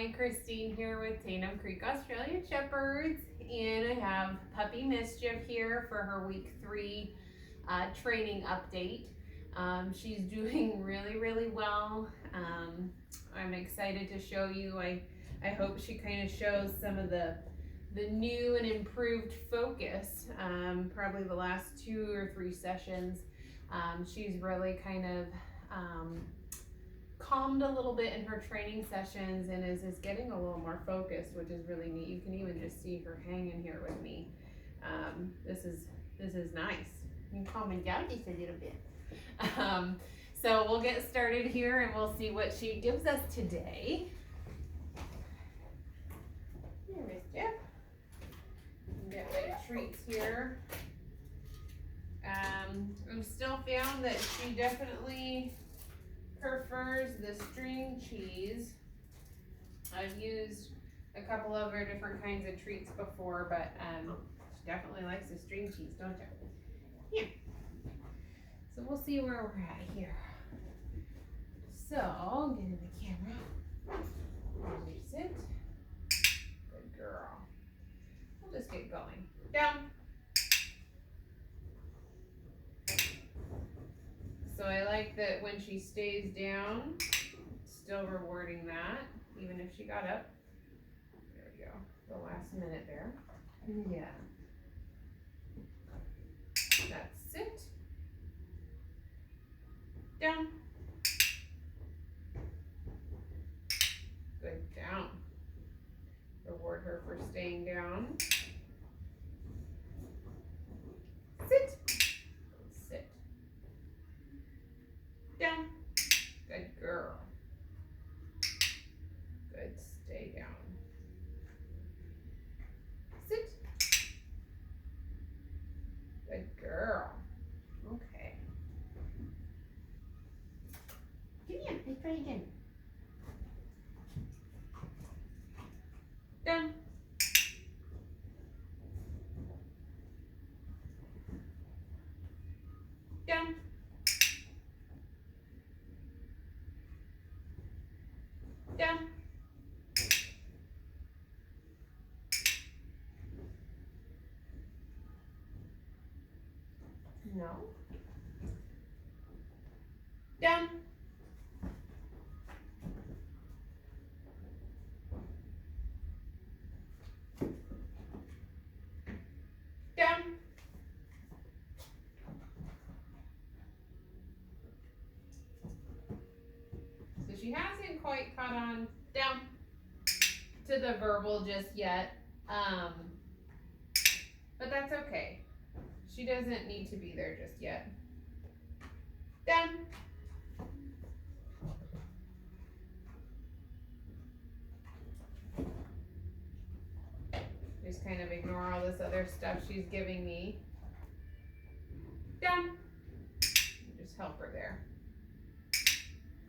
Hi, Christine here with Tainham Creek Australian Shepherds, and I have puppy Mischief here for her week 3 training update. She's doing really well. I'm excited to show you. I hope she kind of shows some of the new and improved focus. Probably the last 2 or 3 sessions, she's really kind of calmed a little bit in her training sessions and is getting a little more focused, which is really neat. You can even just see her hanging here with me. This is nice. You can calm it down just a little bit. So we'll get started here and we'll see what she gives us today. Here, Mischief. Get my treats here. I've still found that she definitely prefers the string cheese. I've used a couple other different kinds of treats before, but she definitely likes the string cheese, don't you? Here. So we'll see where we're at here. So, get in the camera. Release it. Good girl. We'll just get going. Down. So I like that when she stays down, still rewarding that, even if she got up. There we go, the last minute there. Yeah. That's it. Down. Good, down. Reward her for staying down. Sit. Sit. Down. Good girl. Good, stay down. Sit. Good girl. Okay. Come here, let's try again. Down. Down. Down. No. Down. Down. So she hasn't quite caught on down to the verbal just yet, but that's okay. She doesn't need to be there just yet. Down. Just kind of ignore all this other stuff she's giving me. Down. Just help her there.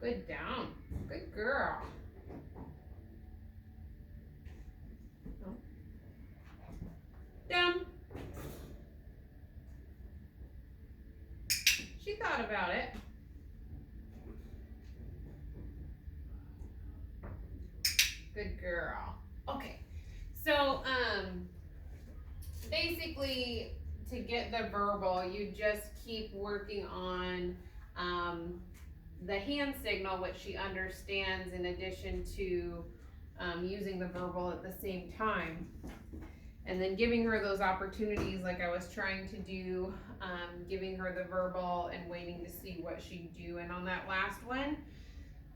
Good, down. Good girl. Oh. Down. She thought about it. Good girl. Okay. So, basically, to get the verbal, you just keep working on the hand signal, which she understands, in addition to using the verbal at the same time. And then giving her those opportunities like I was trying to do, giving her the verbal and waiting to see what she'd do. And on that last one,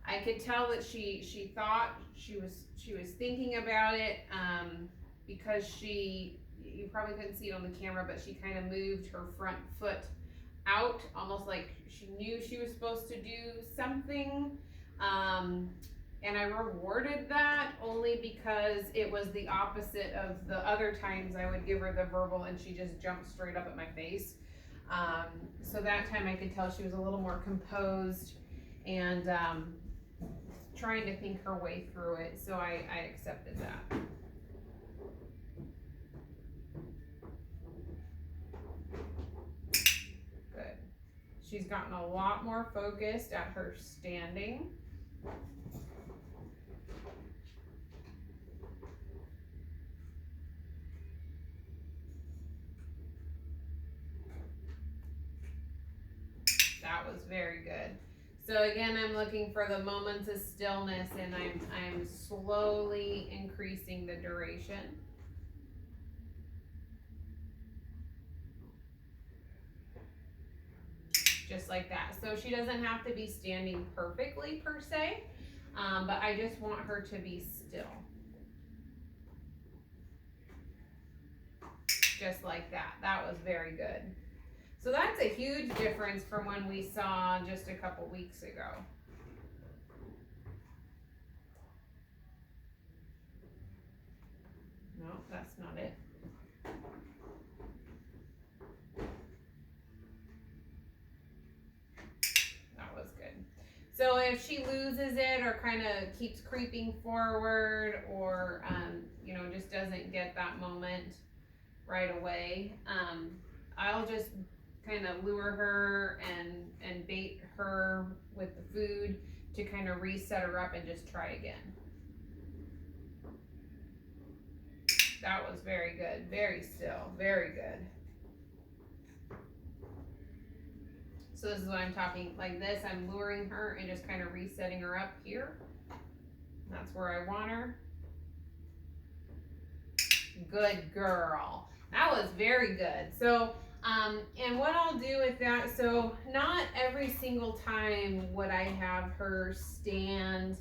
I could tell that she thought she was thinking about it, because you probably couldn't see it on the camera, but she kind of moved her front foot out, almost like she knew she was supposed to do something. And I rewarded that only because it was the opposite of the other times I would give her the verbal and she just jumped straight up at my face. So that time I could tell she was a little more composed and trying to think her way through it. So I accepted that. Good. She's gotten a lot more focused at her standing. That was very good. So again, I'm looking for the moments of stillness, and I'm slowly increasing the duration. Just like that. So she doesn't have to be standing perfectly per se, but I just want her to be still. Just like that. That was very good. So that's a huge difference from when we saw just a couple weeks ago. No, that's not it. That was good. So if she loses it or kind of keeps creeping forward, or you know, just doesn't get that moment right away, I'll just kind of lure her and bait her with the food to kind of reset her up and just try again. That was very good. Very still. Very good. So this is what I'm talking like this. I'm luring her and just kind of resetting her up here. That's where I want her. Good girl. That was very good. So, and what I'll do with that, so not every single time would I have her stand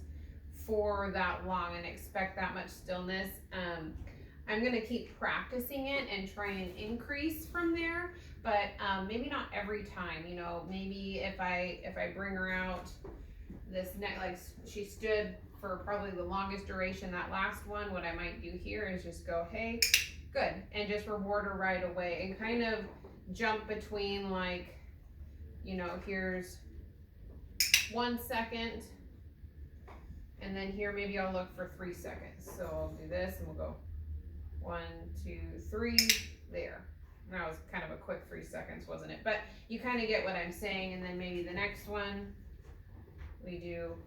for that long and expect that much stillness. I'm gonna keep practicing it and try and increase from there, but maybe not every time. You know, maybe if I bring her out this neck, like she stood for probably the longest duration that last one, what I might do here is just go, hey, good, and just reward her right away and kind of jump between, like, you know, here's 1 second, and then here maybe I'll look for 3 seconds. So I'll do this and we'll go 1, 2, 3, there. That was kind of a quick 3 seconds, wasn't it? But you kind of get what I'm saying. And then maybe the next one, we do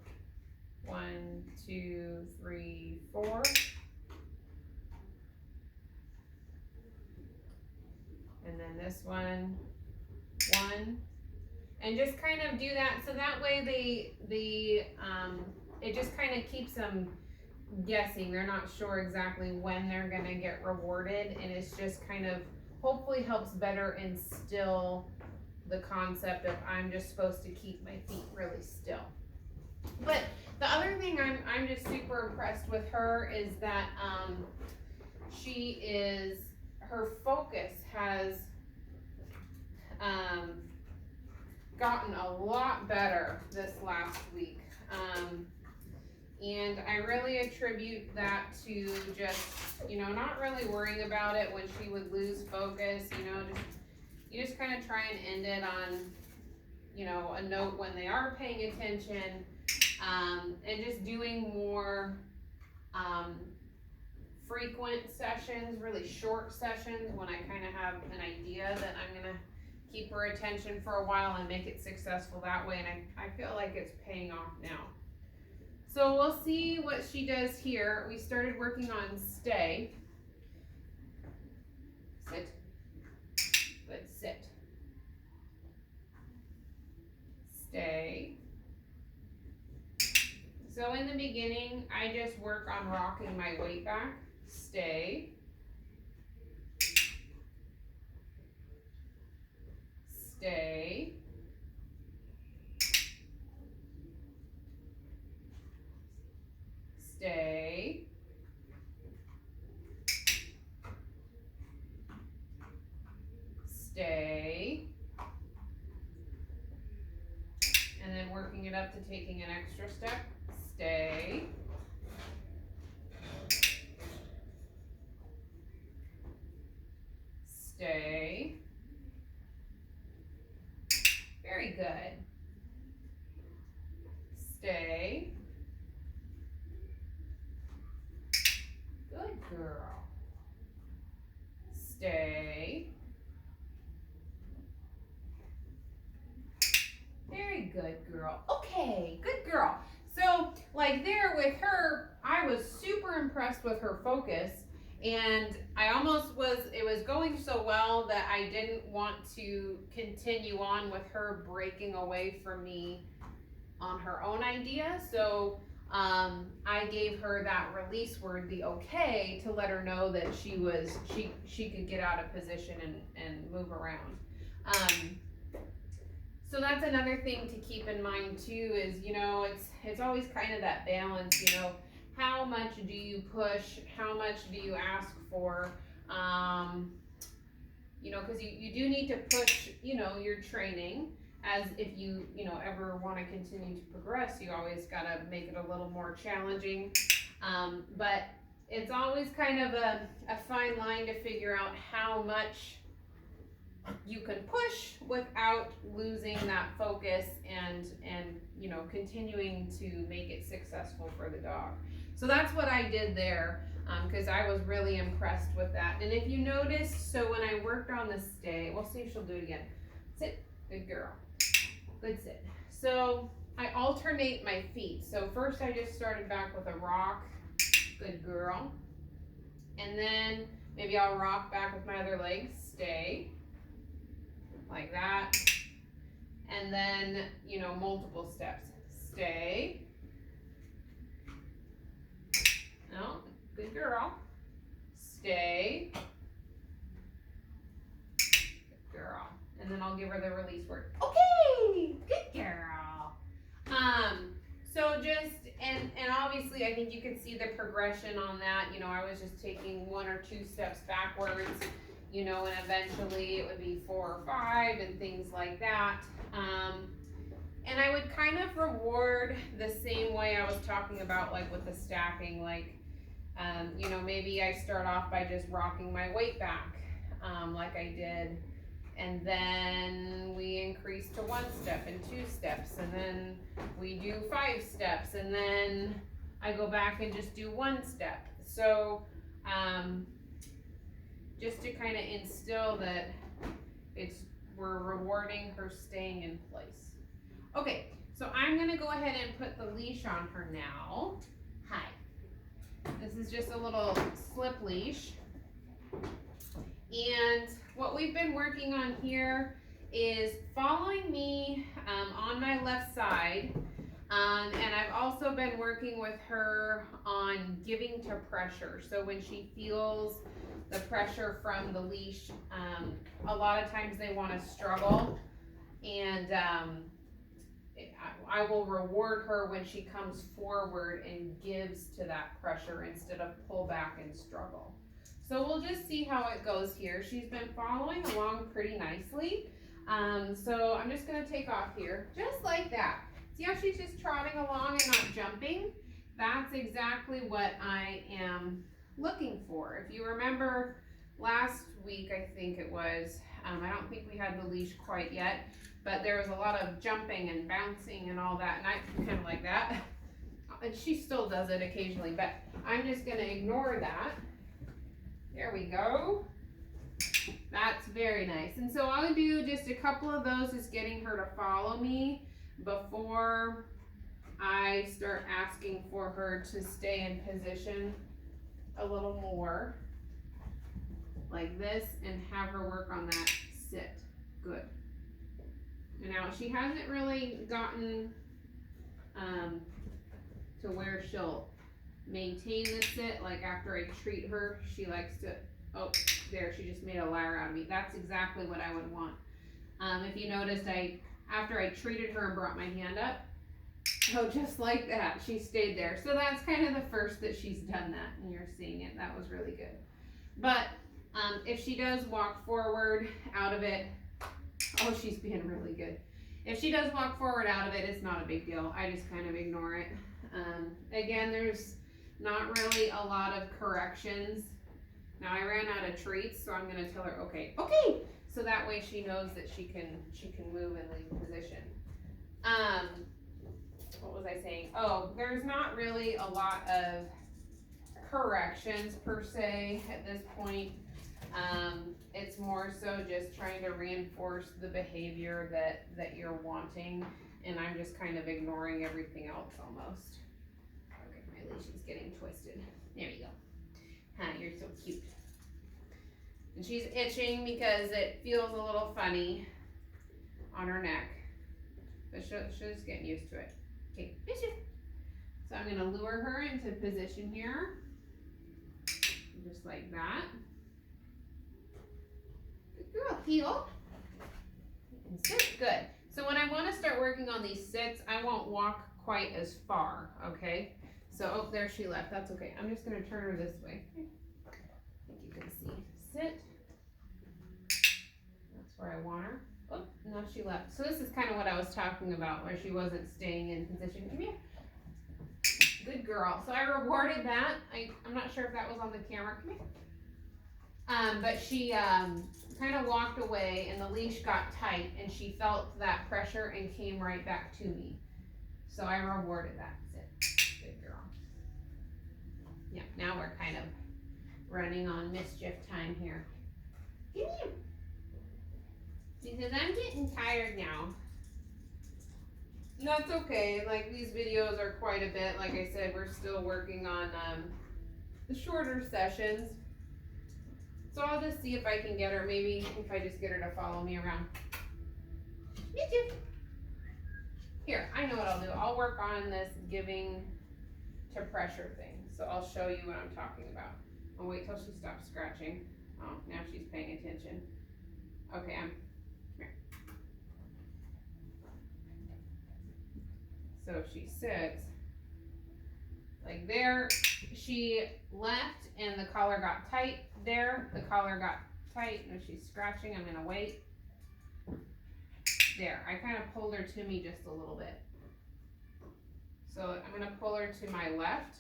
1, 2, 3, 4. And then this one, 1. And just kind of do that. So that way it just kind of keeps them guessing. They're not sure exactly when they're gonna get rewarded, and it's just kind of hopefully helps better instill the concept of I'm just supposed to keep my feet really still. But the other thing I'm just super impressed with her is that her focus has gotten a lot better this last week. And I really attribute that to just, you know, not really worrying about it when she would lose focus. You know, you just kind of try and end it on, you know, a note when they are paying attention, and just doing more frequent sessions, really short sessions when I kind of have an idea that I'm gonna keep her attention for a while and make it successful that way. And I feel like it's paying off now. So we'll see what she does here. We started working on stay. Sit. Good, sit. Stay. So in the beginning, I just work on rocking my weight back. Stay. Stay. Stay. Stay. And then working it up to taking an extra step. Stay. Stay. Very good. Stay. Good girl. Stay. Very good girl. Okay, good girl. So like there with her, I was super impressed with her focus, And it was going so well that I didn't want to continue on with her breaking away from me on her own idea. So I gave her that release word, the okay, to let her know that she could get out of position and move around. So that's another thing to keep in mind too, is, it's always kind of that balance, how much do you push, how much do you ask for, because you do need to push, your training, as if you ever want to continue to progress, you always got to make it a little more challenging, but it's always kind of a fine line to figure out how much you can push without losing that focus and continuing to make it successful for the dog. So that's what I did there, because I was really impressed with that. And if you notice, so when I worked on the stay, we'll see if she'll do it again. Sit, good girl, good sit. So I alternate my feet. So first I just started back with a rock, good girl, and then maybe I'll rock back with my other leg, stay, like that, and then multiple steps, stay, no, good girl, stay, good girl, and then I'll give her the release word, okay, good girl. So just and obviously I think you can see the progression on that. I was just taking 1 or 2 steps backwards, and eventually it would be 4 or 5 and things like that. And I would kind of reward the same way I was talking about, like with the stacking, like, maybe I start off by just rocking my weight back, like I did, and then we increase to 1 step and 2 steps, and then we do 5 steps, and then I go back and just do 1 step. So, just to kind of instill that we're rewarding her staying in place. Okay, so I'm gonna go ahead and put the leash on her now. Hi. This is just a little slip leash. And what we've been working on here is following me on my left side. And I've also been working with her on giving to pressure. So when she feels the pressure from the leash, a lot of times they want to struggle, and I will reward her when she comes forward and gives to that pressure instead of pull back and struggle. So we'll just see how it goes here. She's been following along pretty nicely. So I'm just gonna take off here, just like that. See how she's just trotting along and not jumping? That's exactly what I am looking for. If you remember last week, I think it was, I don't think we had the leash quite yet, but there was a lot of jumping and bouncing and all that, and I kind of like that. And she still does it occasionally, but I'm just gonna ignore that. There we go. That's very nice. And so I'll do just a couple of those, just getting her to follow me before I start asking for her to stay in position a little more, like this, and have her work on that sit. Good. And now she hasn't really gotten to where she'll maintain the sit. Like after I treat her, she likes to, oh, there, she just made a liar out of me. That's exactly what I would want. If you noticed, after I treated her and brought my hand up, oh, just like that, she stayed there. So that's kind of the first that she's done that, and you're seeing it. That was really good. But if she does walk forward out of it, oh, she's being really good. If she does walk forward out of it, it's not a big deal. I just kind of ignore it. Again, there's not really a lot of corrections. Now I ran out of treats, so I'm gonna tell her, okay, okay. So that way she knows that she can move and leave position. What was I saying? Oh, there's not really a lot of corrections per se at this point. It's more so just trying to reinforce the behavior that you're wanting, and I'm just kind of ignoring everything else almost. Okay, my leash is getting twisted. There you go. Huh, you're so cute. And she's itching because it feels a little funny on her neck. But she's getting used to it. Okay, Mischief. So I'm gonna lure her into position here. Just like that. Good girl, heel. And sit, good. So when I wanna start working on these sits, I won't walk quite as far, okay? So, oh, there she left, that's okay. I'm just gonna turn her this way. I think you can see. Sit. That's where I want her. Oh, no, she left. So this is kind of what I was talking about, where she wasn't staying in position. Come here. Good girl. So I rewarded that. I'm not sure if that was on the camera. Come here. But she kind of walked away, and the leash got tight, and she felt that pressure and came right back to me. So I rewarded that. Sit. Good girl. Yeah, now we're kind of running on Mischief time here. Come here. She says, I'm getting tired now. And that's okay. Like, these videos are quite a bit. Like I said, we're still working on the shorter sessions. So I'll just see if I can get her, maybe if I just get her to follow me around. Mischief. Here, I know what I'll do. I'll work on this giving to pressure thing. So I'll show you what I'm talking about. I'll wait till she stops scratching. Oh, now she's paying attention. Okay, come here. So if she sits like there, she left and the collar got tight. There, the collar got tight, and if she's scratching, I'm gonna wait. There, I kind of pulled her to me just a little bit. So I'm gonna pull her to my left.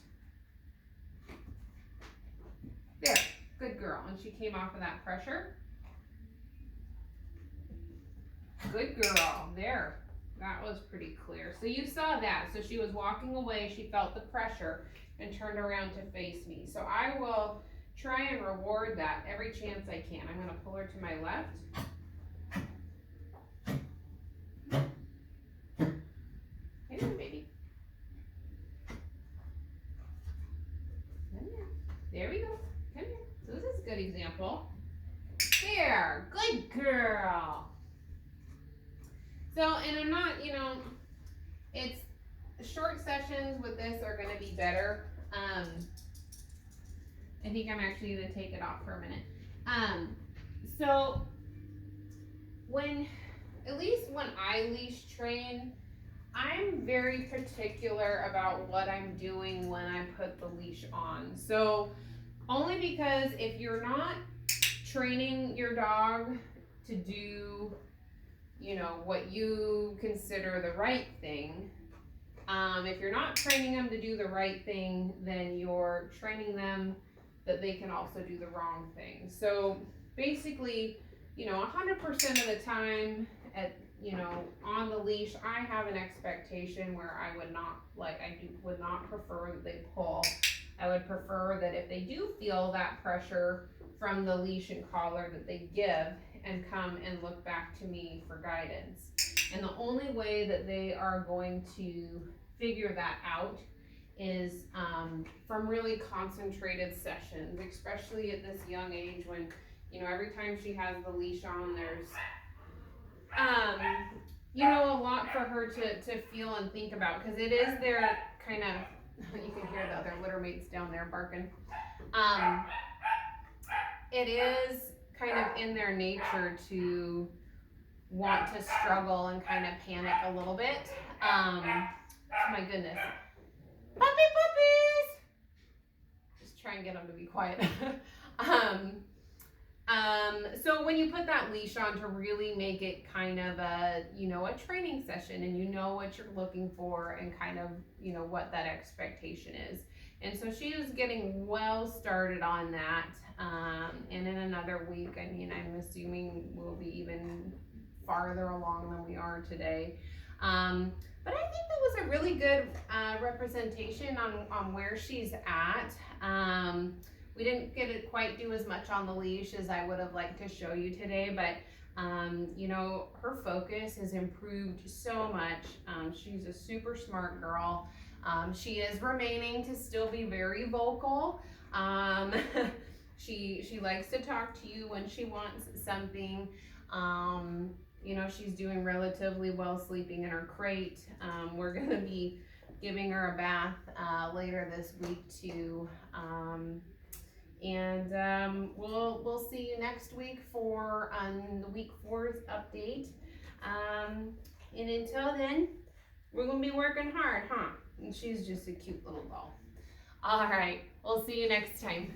There, good girl, and she came off of that pressure. Good girl, there, that was pretty clear. So you saw that, so she was walking away, she felt the pressure and turned around to face me. So I will try and reward that every chance I can. I'm gonna pull her to my left. Come here, baby. Come here. There we go. Come here. So this is a good example. There, good girl. So, and I'm not, it's short sessions with this are going to be better. I think I'm actually going to take it off for a minute. So at least when I leash train, I'm very particular about what I'm doing when I put the leash on. So only because if you're not training your dog to do what you consider the right thing. If you're not training them to do the right thing, then you're training them that they can also do the wrong thing. So basically, 100% of the time on the leash, I have an expectation where I would not prefer that they pull. I would prefer that if they do feel that pressure from the leash and collar, that they give and come and look back to me for guidance. And the only way that they are going to figure that out is from really concentrated sessions, especially at this young age when, every time she has the leash on, there's, a lot for her to feel and think about, because it is their kind of, you can hear the other litter mates down there barking. It is kind of in their nature to want to struggle and kind of panic a little bit. Oh my goodness. Puppies! Just try and get them to be quiet. So when you put that leash on, to really make it kind of a training session, and what you're looking for, and kind of, what that expectation is. And so she was getting well started on that. And in another week, I'm assuming we'll be even farther along than we are today. But I think that was a really good representation on where she's at. We didn't get to quite do as much on the leash as I would have liked to show you today, but her focus has improved so much. She's a super smart girl. She is remaining to still be very vocal. She likes to talk to you when she wants something. You know, she's doing relatively well sleeping in her crate. We're gonna be giving her a bath later this week too. We'll see you next week for the week 4's update. And until then, we're gonna be working hard, huh? And she's just a cute little doll. All right, we'll see you next time.